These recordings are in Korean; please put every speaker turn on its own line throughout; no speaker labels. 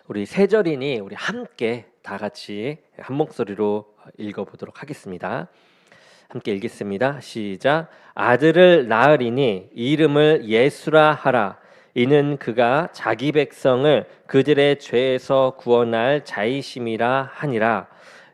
우리 세절이니 우리 함께 다 같이 한 목소리로 읽어보도록 하겠습니다. 함께 읽겠습니다. 시작. 아들을 낳으리니 이름을 예수라 하라. 이는 그가 자기 백성을 그들의 죄에서 구원할 자이심이라 하니라.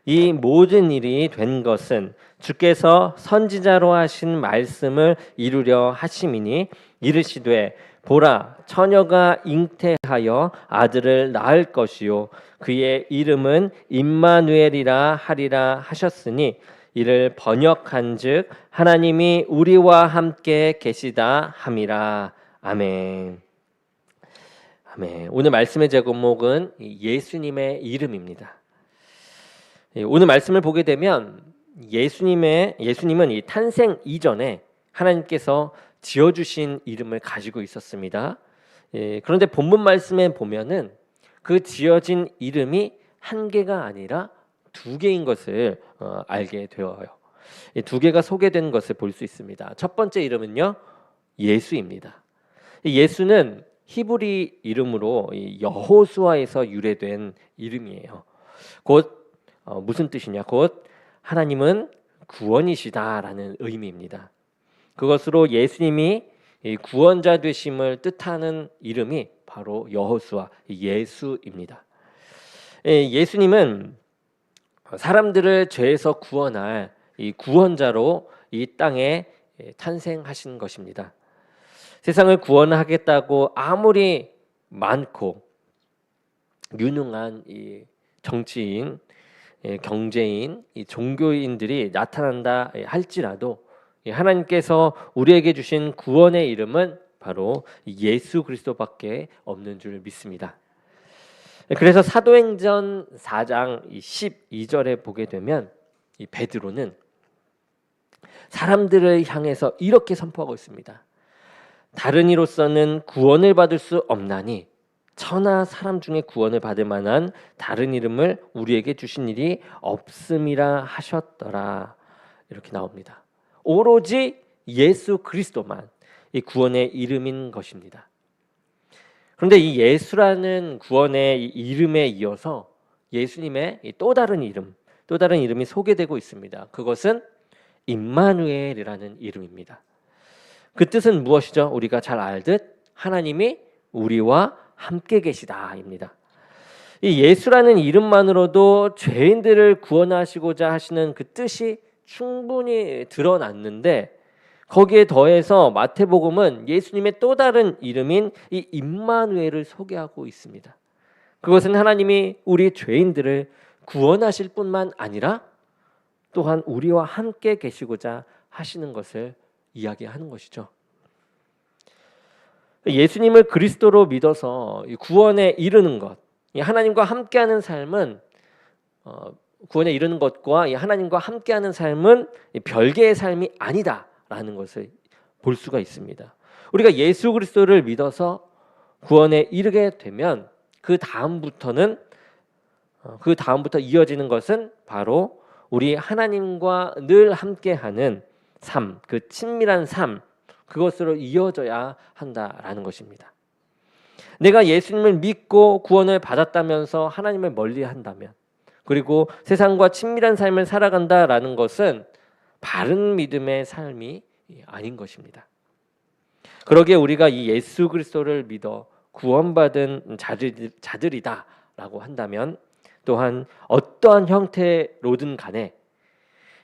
이 모든 일이 된 것은 주께서 선지자로 하신 말씀을 이루려 하심이니 이르시되 보라, 처녀가 잉태하여 아들을 낳을 것이요 그의 이름은 임마누엘이라 하리라 하셨으니 이를 번역한즉 하나님이 우리와 함께 계시다 함이라. 아멘. 아멘. 오늘 말씀의 제목은 예수님의 이름입니다. 오늘 말씀을 보게 되면 예수님은 이 탄생 이전에 하나님께서 지어주신 이름을 가지고 있었습니다. 그런데 본문 말씀에 보면은 그 지어진 이름이 한 개가 아니라 두 개인 것을 알게 되어요. 두 개가 소개된 것을 볼 수 있습니다. 첫 번째 이름은요, 예수입니다. 예수는 히브리 이름으로 여호수아에서 유래된 이름이에요. 곧 무슨 뜻이냐? 곧 하나님은 구원이시다라는 의미입니다. 그것으로 예수님이 구원자 되심을 뜻하는 이름이 바로 여호수아, 예수입니다. 예수님은 사람들을 죄에서 구원할 이 구원자로 이 땅에 탄생하신 것입니다. 세상을 구원하겠다고 아무리 많고 유능한 이 정치인, 경제인, 이 종교인들이 나타난다 할지라도 하나님께서 우리에게 주신 구원의 이름은 바로 예수 그리스도밖에 없는 줄 믿습니다. 그래서 사도행전 4장 12절에 보게 되면 이 베드로는 사람들을 향해서 이렇게 선포하고 있습니다. 다른 이로서는 구원을 받을 수 없나니 천하 사람 중에 구원을 받을 만한 다른 이름을 우리에게 주신 일이 없음이라 하셨더라. 이렇게 나옵니다. 오로지 예수 그리스도만 이 구원의 이름인 것입니다. 그런데 이 예수라는 구원의 이름에 이어서 예수님의 또 다른 이름이 소개되고 있습니다. 그것은 임마누엘이라는 이름입니다. 그 뜻은 무엇이죠? 우리가 잘 알듯 하나님이 우리와 함께 계시다입니다. 이 예수라는 이름만으로도 죄인들을 구원하시고자 하시는 그 뜻이 충분히 드러났는데 거기에 더해서 마태복음은 예수님의 또 다른 이름인 이 임마누엘을 소개하고 있습니다. 그것은 하나님이 우리 죄인들을 구원하실 뿐만 아니라 또한 우리와 함께 계시고자 하시는 것을 이야기하는 것이죠. 예수님을 그리스도로 믿어서 구원에 이르는 것, 하나님과 함께하는 삶은 구원에 이르는 것과 하나님과 함께하는 삶은 별개의 삶이 아니다라는 것을 볼 수가 있습니다. 우리가 예수 그리스도를 믿어서 구원에 이르게 되면 그 다음부터 이어지는 것은 바로 우리 하나님과 늘 함께하는 삶, 그 친밀한 삶, 그것으로 이어져야 한다라는 것입니다. 내가 예수님을 믿고 구원을 받았다면서 하나님을 멀리한다면, 그리고 세상과 친밀한 삶을 살아간다라는 것은 바른 믿음의 삶이 아닌 것입니다. 그러기에 우리가 이 예수 그리스도를 믿어 구원받은 자들이다라고 한다면 또한 어떠한 형태로든 간에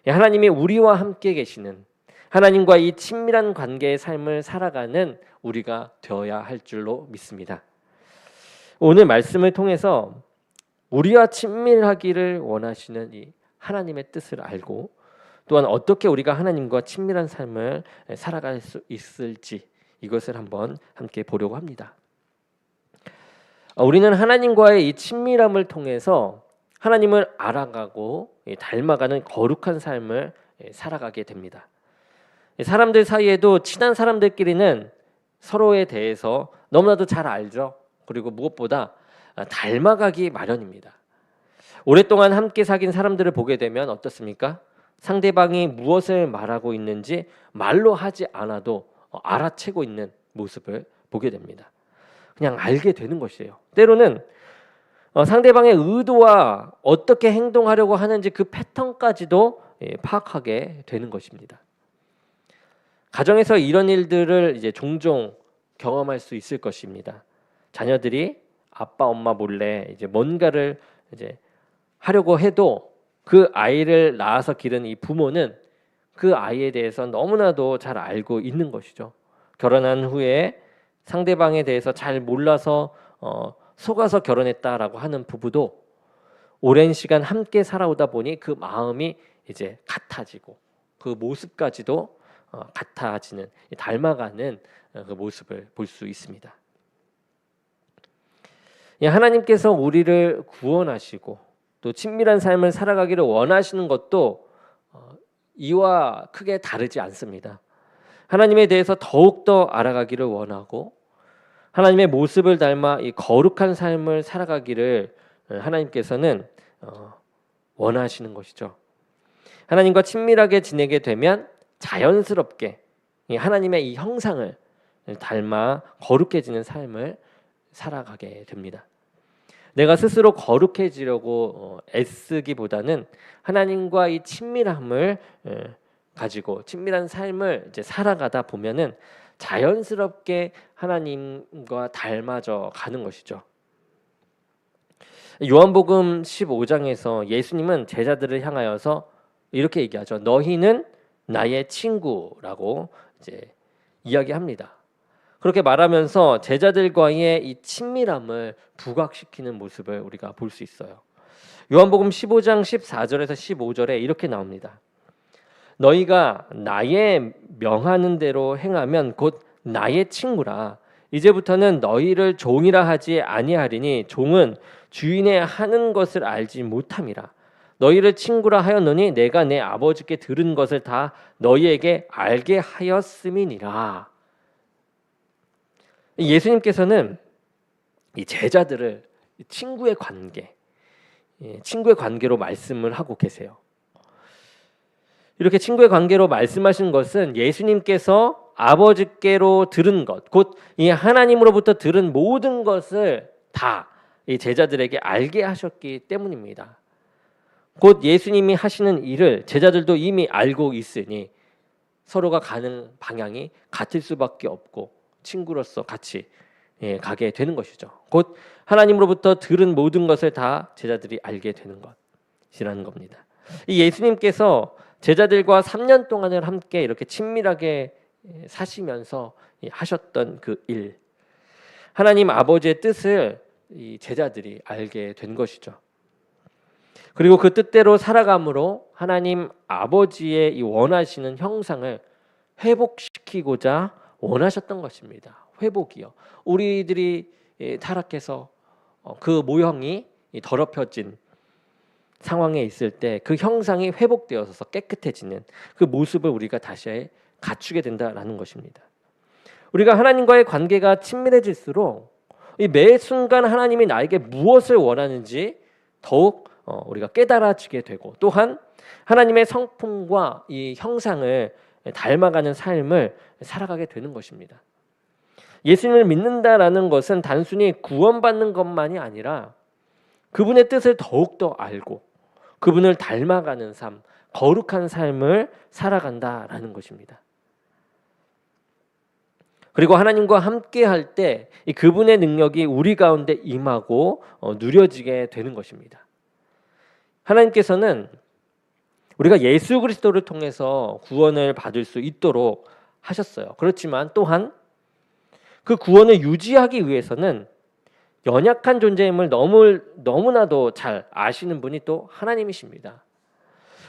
하나님이 우리와 함께 계시는 하나님과 이 친밀한 관계의 삶을 살아가는 우리가 되어야 할 줄로 믿습니다. 오늘 말씀을 통해서 우리와 친밀하기를 원하시는 이 하나님의 뜻을 알고 또한 어떻게 우리가 하나님과 친밀한 삶을 살아갈 수 있을지 이것을 한번 함께 보려고 합니다. 우리는 하나님과의 이 친밀함을 통해서 하나님을 알아가고 닮아가는 거룩한 삶을 살아가게 됩니다. 사람들 사이에도 친한 사람들끼리는 서로에 대해서 너무나도 잘 알죠. 그리고 무엇보다 닮아가기 마련입니다. 오랫동안 함께 사귄 사람들을 보게 되면 어떻습니까? 상대방이 무엇을 말하고 있는지 말로 하지 않아도 알아채고 있는 모습을 보게 됩니다. 그냥 알게 되는 것이에요. 때로는 상대방의 의도와 어떻게 행동하려고 하는지 그 패턴까지도 파악하게 되는 것입니다. 가정에서 이런 일들을 이제 종종 경험할 수 있을 것입니다. 자녀들이 아빠 엄마 몰래 이제 뭔가를 이제 하려고 해도 그 아이를 낳아서 기른 이 부모는 그 아이에 대해서 너무나도 잘 알고 있는 것이죠. 결혼한 후에 상대방에 대해서 잘 몰라서 속아서 결혼했다라고 하는 부부도 오랜 시간 함께 살아오다 보니 그 마음이 이제 같아지고 그 모습까지도 같아지는, 닮아가는 그 모습을 볼 수 있습니다. 하나님께서 우리를 구원하시고 또 친밀한 삶을 살아가기를 원하시는 것도 이와 크게 다르지 않습니다. 하나님에 대해서 더욱더 알아가기를 원하고 하나님의 모습을 닮아 이 거룩한 삶을 살아가기를 하나님께서는 원하시는 것이죠. 하나님과 친밀하게 지내게 되면 자연스럽게 하나님의 이 형상을 닮아 거룩해지는 삶을 살아가게 됩니다. 내가 스스로 거룩해지려고 애쓰기보다는 하나님과 이 친밀함을 가지고 친밀한 삶을 이제 살아가다 보면은 자연스럽게 하나님과 닮아져 가는 것이죠. 요한복음 15장에서 예수님은 제자들을 향하여서 이렇게 얘기하죠. 너희는 나의 친구라고 이제 이야기합니다. 그렇게 말하면서 제자들과의 이 친밀함을 부각시키는 모습을 우리가 볼 수 있어요. 요한복음 15장 14절에서 15절에 이렇게 나옵니다. 너희가 나의 명하는 대로 행하면 곧 나의 친구라. 이제부터는 너희를 종이라 하지 아니하리니 종은 주인의 하는 것을 알지 못함이라. 너희를 친구라 하였노니 내가 내 아버지께 들은 것을 다 너희에게 알게 하였음이니라. 예수님께서는 이 제자들을 친구의 관계, 친구의 관계로 말씀을 하고 계세요. 이렇게 친구의 관계로 말씀하신 것은 예수님께서 아버지께로 들은 것, 곧 이 하나님으로부터 들은 모든 것을 다 이 제자들에게 알게 하셨기 때문입니다. 곧 예수님이 하시는 일을 제자들도 이미 알고 있으니 서로가 가는 방향이 같을 수밖에 없고 친구로서 같이 가게 되는 것이죠. 곧 하나님으로부터 들은 모든 것을 다 제자들이 알게 되는 것이라는 겁니다. 이 예수님께서 제자들과 3년 동안을 함께 이렇게 친밀하게 사시면서 하셨던 그 일, 하나님 아버지의 뜻을 이 제자들이 알게 된 것이죠. 그리고 그 뜻대로 살아감으로 하나님 아버지의 이 원하시는 형상을 회복시키고자 원하셨던 것입니다. 회복이요. 우리들이 타락해서 그 모형이 더럽혀진 상황에 있을 때 그 형상이 회복되어서 깨끗해지는 그 모습을 우리가 다시 갖추게 된다라는 것입니다. 우리가 하나님과의 관계가 친밀해질수록 이 매 순간 하나님이 나에게 무엇을 원하는지 더욱 우리가 깨달아지게 되고 또한 하나님의 성품과 이 형상을 닮아가는 삶을 살아가게 되는 것입니다. 예수님을 믿는다라는 것은 단순히 구원받는 것만이 아니라 그분의 뜻을 더욱더 알고 그분을 닮아가는 삶, 거룩한 삶을 살아간다라는 것입니다. 그리고 하나님과 함께 할 때 그분의 능력이 우리 가운데 임하고 누려지게 되는 것입니다. 하나님께서는 우리가 예수 그리스도를 통해서 구원을 받을 수 있도록 하셨어요. 그렇지만 또한 그 구원을 유지하기 위해서는 연약한 존재임을 너무나도 잘 아시는 분이 또 하나님이십니다.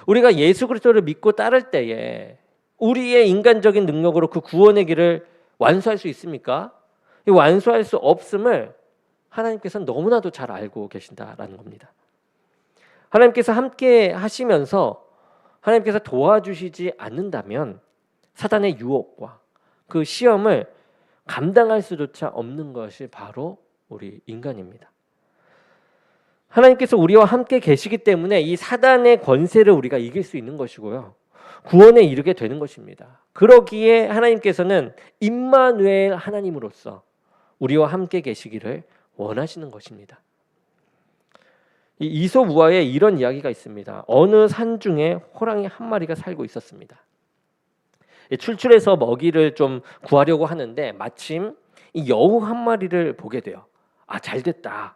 우리가 예수 그리스도를 믿고 따를 때에 우리의 인간적인 능력으로 그 구원의 길을 완수할 수 있습니까? 완수할 수 없음을 하나님께서는 너무나도 잘 알고 계신다라는 겁니다. 하나님께서 함께 하시면서 하나님께서 도와주시지 않는다면 사단의 유혹과 그 시험을 감당할 수조차 없는 것이 바로 우리 인간입니다. 하나님께서 우리와 함께 계시기 때문에 이 사단의 권세를 우리가 이길 수 있는 것이고요. 구원에 이르게 되는 것입니다. 그러기에 하나님께서는 임마누엘 하나님으로서 우리와 함께 계시기를 원하시는 것입니다. 이 이솝우화에 이런 이야기가 있습니다. 어느 산 중에 호랑이 한 마리가 살고 있었습니다. 출출해서 먹이를 좀 구하려고 하는데 마침 이 여우 한 마리를 보게 돼요. 아, 잘 됐다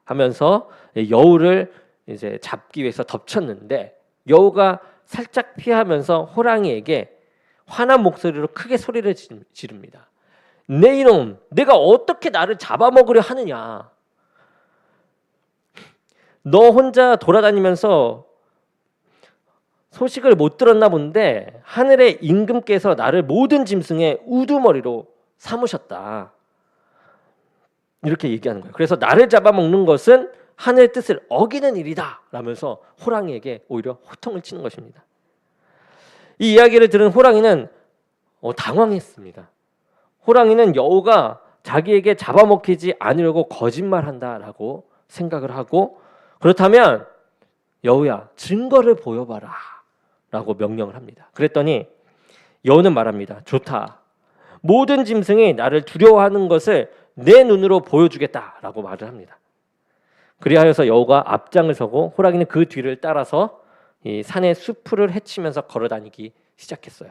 하면서 여우를 이제 잡기 위해서 덮쳤는데 여우가 살짝 피하면서 호랑이에게 화난 목소리로 크게 소리를 지릅니다. 내 이놈, 내가 어떻게 나를 잡아먹으려 하느냐? 너 혼자 돌아다니면서 소식을 못 들었나 본데 하늘의 임금께서 나를 모든 짐승의 우두머리로 삼으셨다. 이렇게 얘기하는 거예요. 그래서 나를 잡아먹는 것은 하늘의 뜻을 어기는 일이다 라면서 호랑이에게 오히려 호통을 치는 것입니다. 이 이야기를 들은 호랑이는 당황했습니다. 호랑이는 여우가 자기에게 잡아먹히지 않으려고 거짓말한다라고 생각을 하고, 그렇다면 여우야, 증거를 보여봐라 라고 명령을 합니다. 그랬더니 여우는 말합니다. 좋다. 모든 짐승이 나를 두려워하는 것을 내 눈으로 보여주겠다라고 말을 합니다. 그리하여서 여우가 앞장을 서고 호랑이는 그 뒤를 따라서 이 산의 수풀을 헤치면서 걸어다니기 시작했어요.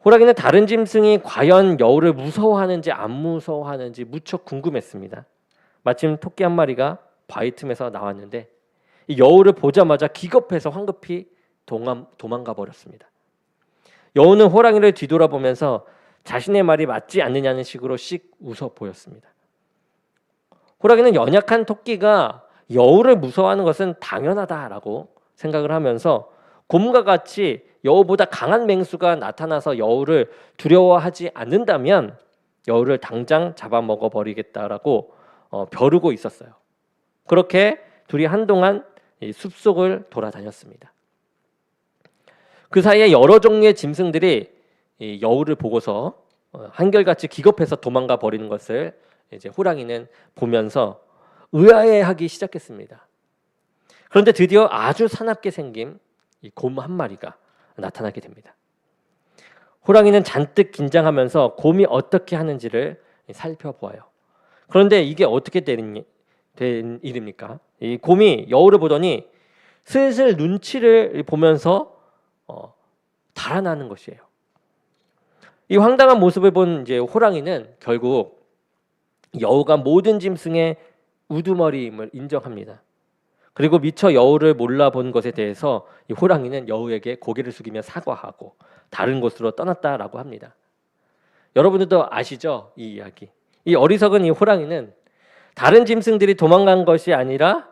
호랑이는 다른 짐승이 과연 여우를 무서워하는지 안 무서워하는지 무척 궁금했습니다. 마침 토끼 한 마리가 바위 틈에서 나왔는데 이 여우를 보자마자 기겁해서 황급히 도망가 버렸습니다. 여우는 호랑이를 뒤돌아보면서 자신의 말이 맞지 않느냐는 식으로 씩 웃어 보였습니다. 호랑이는 연약한 토끼가 여우를 무서워하는 것은 당연하다라고 생각을 하면서 곰과 같이 여우보다 강한 맹수가 나타나서 여우를 두려워하지 않는다면 여우를 당장 잡아먹어 버리겠다라고 벼르고 있었어요. 그렇게 둘이 한동안 숲속을 돌아다녔습니다. 그 사이에 여러 종류의 짐승들이 여우를 보고서 한결같이 기겁해서 도망가 버리는 것을 이제 호랑이는 보면서 의아해하기 시작했습니다. 그런데 드디어 아주 사납게 생긴 이 곰 한 마리가 나타나게 됩니다. 호랑이는 잔뜩 긴장하면서 곰이 어떻게 하는지를 살펴보아요. 그런데 이게 어떻게 된 일입니까? 이 곰이 여우를 보더니 슬슬 눈치를 보면서 달아나는 것이에요. 이 황당한 모습을 본 이제 호랑이는 결국 여우가 모든 짐승의 우두머리임을 인정합니다. 그리고 미처 여우를 몰라본 것에 대해서 이 호랑이는 여우에게 고개를 숙이며 사과하고 다른 곳으로 떠났다라고 합니다. 여러분들도 아시죠? 이 이야기. 이 어리석은 이 호랑이는 다른 짐승들이 도망간 것이 아니라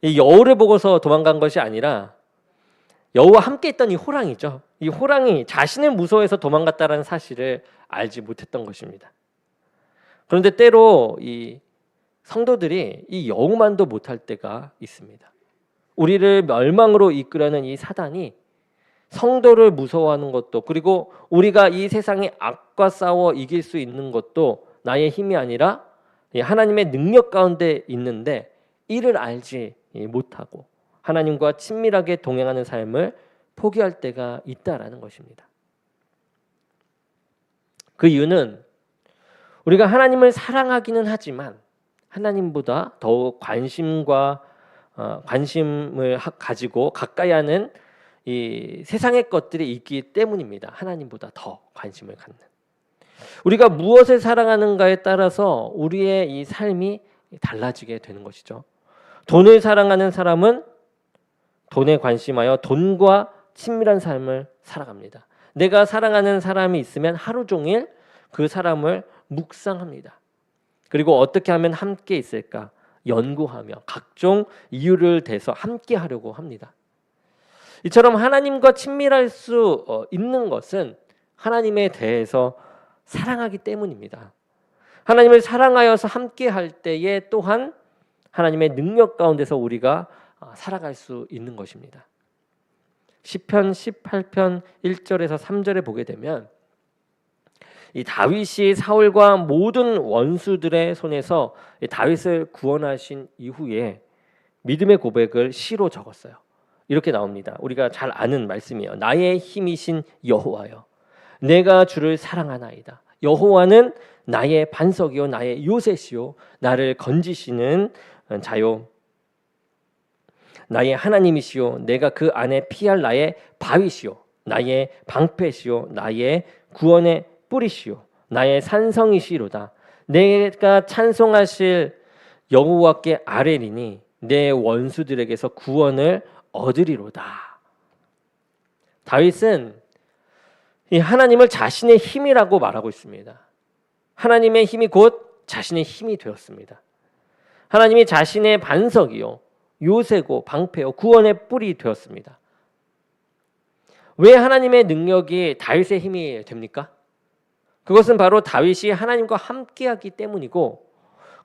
이 여우를 보고서 도망간 것이 아니라 여우와 함께 있던 이 호랑이죠. 이 호랑이 자신을 무서워해서 도망갔다는 사실을 알지 못했던 것입니다. 그런데 때로 이 성도들이 이 여우만도 못할 때가 있습니다. 우리를 멸망으로 이끄려는 이 사단이 성도를 무서워하는 것도, 그리고 우리가 이 세상의 악과 싸워 이길 수 있는 것도 나의 힘이 아니라 하나님의 능력 가운데 있는데 이를 알지 못하고 하나님과 친밀하게 동행하는 삶을 포기할 때가 있다라는 것입니다. 그 이유는 우리가 하나님을 사랑하기는 하지만 하나님보다 더욱 관심을 가지고 가까이 하는 이 세상의 것들이 있기 때문입니다. 하나님보다 더 관심을 갖는. 우리가 무엇을 사랑하는가에 따라서 우리의 이 삶이 달라지게 되는 것이죠. 돈을 사랑하는 사람은 돈에 관심하여 돈과 친밀한 삶을 살아갑니다. 내가 사랑하는 사람이 있으면 하루 종일 그 사람을 묵상합니다. 그리고 어떻게 하면 함께 있을까 연구하며 각종 이유를 대서 함께 하려고 합니다. 이처럼 하나님과 친밀할 수 있는 것은 하나님에 대해서 사랑하기 때문입니다. 하나님을 사랑하여서 함께 할 때에 또한 하나님의 능력 가운데서 우리가 살아갈 수 있는 것입니다. 시편 18편 1절에서 3절에 보게 되면 이 다윗이 사울과 모든 원수들의 손에서 다윗을 구원하신 이후에 믿음의 고백을 시로 적었어요. 이렇게 나옵니다. 우리가 잘 아는 말씀이에요. 나의 힘이신 여호와여, 내가 주를 사랑하나이다. 여호와는 나의 반석이요 나의 요새시요 나를 건지시는 자요 나의 하나님이시오 내가 그 안에 피할 나의 바위시오 나의 방패시오 나의 구원의 뿌리시오 나의 산성이시로다. 내가 찬송하실 여호와께 아뢰리니 내 원수들에게서 구원을 얻으리로다. 다윗은 이 하나님을 자신의 힘이라고 말하고 있습니다. 하나님의 힘이 곧 자신의 힘이 되었습니다. 하나님이 자신의 반석이요 요새고 방패요 구원의 뿔이 되었습니다. 왜 하나님의 능력이 다윗의 힘이 됩니까? 그것은 바로 다윗이 하나님과 함께하기 때문이고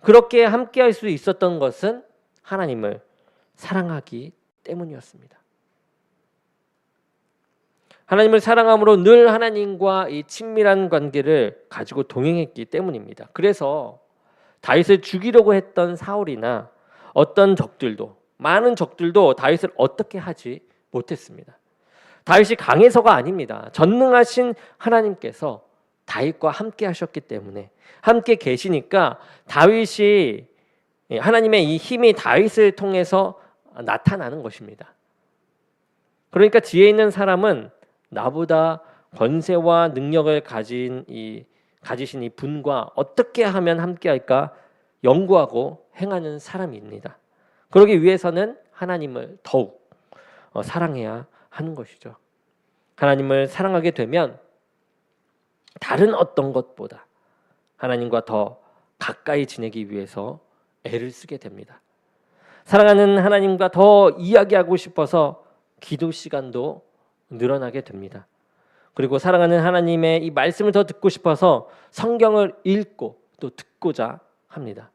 그렇게 함께할 수 있었던 것은 하나님을 사랑하기 때문이었습니다. 하나님을 사랑함으로 늘 하나님과 이 친밀한 관계를 가지고 동행했기 때문입니다. 그래서 다윗을 죽이려고 했던 사울이나 어떤 적들도 많은 적들도 다윗을 어떻게 하지 못했습니다. 다윗이 강해서가 아닙니다. 전능하신 하나님께서 다윗과 함께 하셨기 때문에 함께 계시니까 다윗이 하나님의 이 힘이 다윗을 통해서 나타나는 것입니다. 그러니까 지혜 있는 사람은 나보다 권세와 능력을 가지신 이 분과 어떻게 하면 함께할까 연구하고 행하는 사람입니다. 그러기 위해서는 하나님을 더욱 사랑해야 하는 것이죠. 하나님을 사랑하게 되면 다른 어떤 것보다 하나님과 더 가까이 지내기 위해서 애를 쓰게 됩니다. 사랑하는 하나님과 더 이야기하고 싶어서 기도 시간도 늘어나게 됩니다. 그리고 사랑하는 하나님의 이 말씀을 더 듣고 싶어서 성경을 읽고 또 듣고자 합니다.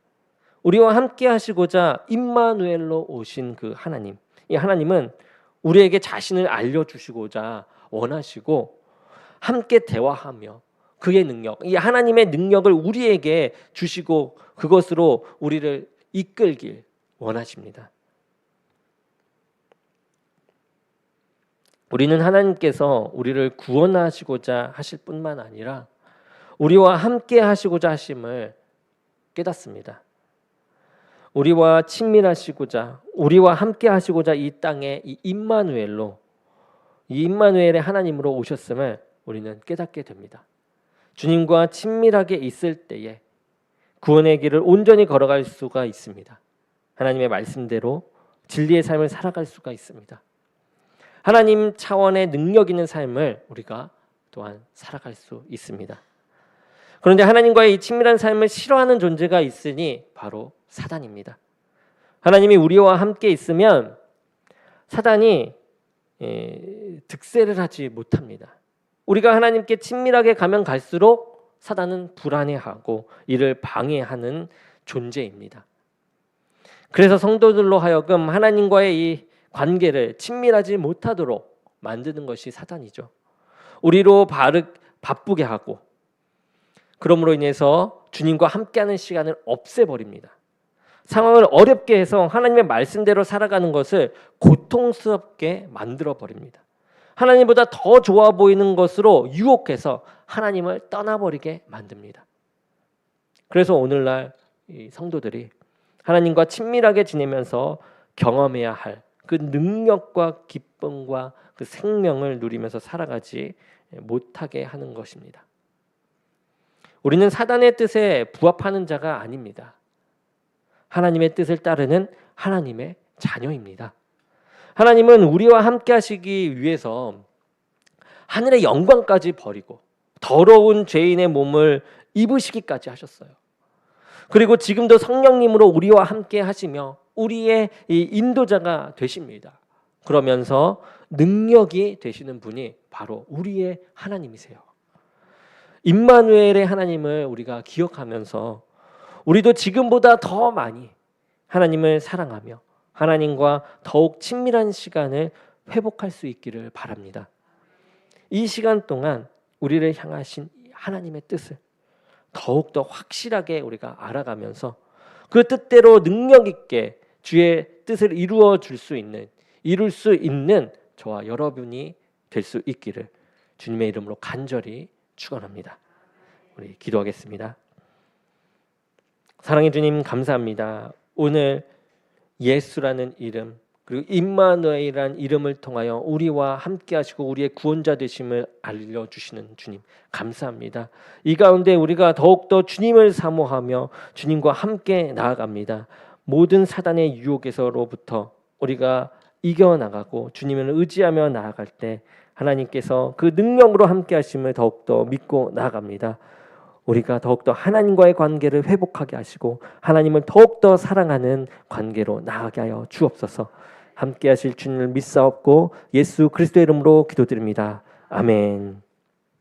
우리와 함께 하시고자 임마누엘로 오신 그 하나님, 이 하나님은 우리에게 자신을 알려주시고자 원하시고 함께 대화하며 그의 능력, 이 하나님의 능력을 우리에게 주시고 그것으로 우리를 이끌길 원하십니다. 우리는 하나님께서 우리를 구원하시고자 하실 뿐만 아니라 우리와 함께 하시고자 하심을 깨닫습니다. 우리와 친밀하시고자 우리와 함께 하시고자 이 땅에 이 임마누엘의 하나님으로 오셨음을 우리는 깨닫게 됩니다. 주님과 친밀하게 있을 때에 구원의 길을 온전히 걸어갈 수가 있습니다. 하나님의 말씀대로 진리의 삶을 살아갈 수가 있습니다. 하나님 차원의 능력 있는 삶을 우리가 또한 살아갈 수 있습니다. 그런데 하나님과의 이 친밀한 삶을 싫어하는 존재가 있으니 바로 사단입니다. 하나님이 우리와 함께 있으면 사단이 득세를 하지 못합니다. 우리가 하나님께 친밀하게 가면 갈수록 사단은 불안해하고 이를 방해하는 존재입니다. 그래서 성도들로 하여금 하나님과의 이 관계를 친밀하지 못하도록 만드는 것이 사단이죠. 우리로 바쁘게 하고 그러므로 인해서 주님과 함께하는 시간을 없애버립니다. 상황을 어렵게 해서 하나님의 말씀대로 살아가는 것을 고통스럽게 만들어버립니다. 하나님보다 더 좋아 보이는 것으로 유혹해서 하나님을 떠나버리게 만듭니다. 그래서 오늘날 이 성도들이 하나님과 친밀하게 지내면서 경험해야 할 그 능력과 기쁨과 그 생명을 누리면서 살아가지 못하게 하는 것입니다. 우리는 사단의 뜻에 부합하는 자가 아닙니다. 하나님의 뜻을 따르는 하나님의 자녀입니다. 하나님은 우리와 함께 하시기 위해서 하늘의 영광까지 버리고 더러운 죄인의 몸을 입으시기까지 하셨어요. 그리고 지금도 성령님으로 우리와 함께 하시며 우리의 이 인도자가 되십니다. 그러면서 능력이 되시는 분이 바로 우리의 하나님이세요. 임마누엘의 하나님을 우리가 기억하면서 우리도 지금보다 더 많이 하나님을 사랑하며 하나님과 더욱 친밀한 시간을 회복할 수 있기를 바랍니다. 이 시간 동안 우리를 향하신 하나님의 뜻을 더욱더 확실하게 우리가 알아가면서 그 뜻대로 능력 있게 주의 뜻을 이룰 수 있는 저와 여러분이 될 수 있기를 주님의 이름으로 간절히 축원합니다. 우리 기도하겠습니다. 사랑의 주님 감사합니다. 오늘 예수라는 이름 그리고 임마누엘이란 이름을 통하여 우리와 함께 하시고 우리의 구원자 되심을 알려주시는 주님 감사합니다. 이 가운데 우리가 더욱더 주님을 사모하며 주님과 함께 나아갑니다. 모든 사단의 유혹에서로부터 우리가 이겨나가고 주님을 의지하며 나아갈 때 하나님께서 그 능력으로 함께 하심을 더욱더 믿고 나아갑니다. 우리가 더욱더 하나님과의 관계를 회복하게 하시고 하나님을 더욱더 사랑하는 관계로 나아가게 하여 주옵소서. 함께 하실 주님을 믿사옵고 예수 그리스도의 이름으로 기도드립니다. 아멘.